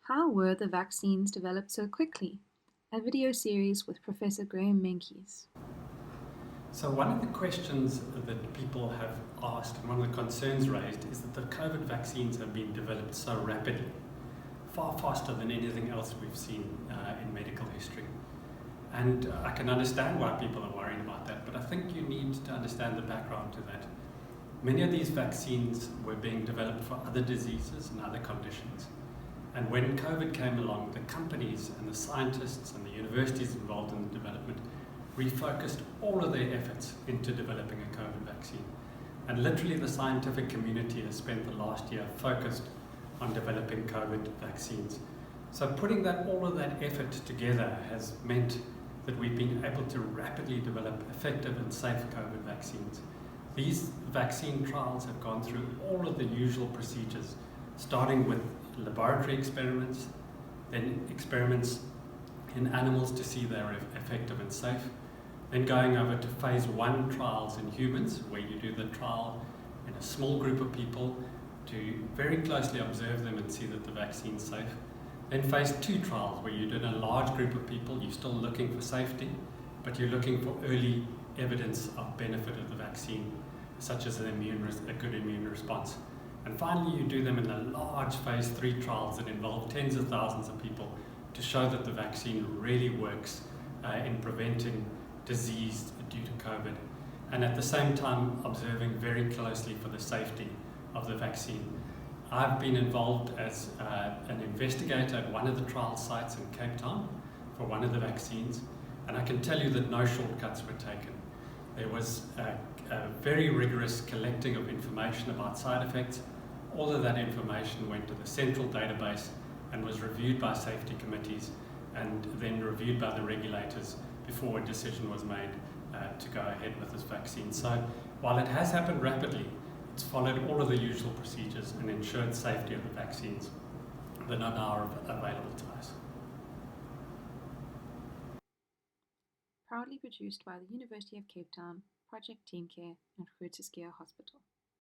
How were the vaccines developed so quickly? A video series with Professor Graeme Meintjies. So one of the questions that people have asked and one of the concerns raised is that the COVID vaccines have been developed so rapidly, far faster than anything else we've seen in medical history. And I can understand why people are worried about that, but I think you need to understand the background to that. Many of these vaccines were being developed for other diseases and other conditions. And when COVID came along, the companies and the scientists and the universities involved in the development refocused all of their efforts into developing a COVID vaccine. And literally the scientific community has spent the last year focused on developing COVID vaccines. So putting all of that effort together has meant that we've been able to rapidly develop effective and safe COVID vaccines. These vaccine trials have gone through all of the usual procedures, starting with laboratory experiments, then experiments in animals to see they're effective and safe, then going over to phase 1 trials in humans, where you do the trial in a small group of people to very closely observe them and see that the vaccine's safe. Then phase 2 trials, where you do in a large group of people, you're still looking for safety, but you're looking for early evidence of benefit of the vaccine, such as a good immune response. And finally, you do them in the large phase 3 trials that involve tens of thousands of people to show that the vaccine really works in preventing disease due to COVID, and at the same time observing very closely for the safety of the vaccine. I've been involved as an investigator at one of the trial sites in Cape Town for one of the vaccines, and I can tell you that no shortcuts were taken. There was a very rigorous collecting of information about side effects. All of that information went to the central database and was reviewed by safety committees and then reviewed by the regulators before a decision was made to go ahead with this vaccine. So while it has happened rapidly, it's followed all of the usual procedures and ensured safety of the vaccines that are now available to us. Proudly produced by the University of Cape Town, Project TeamCare and Groote Hospital.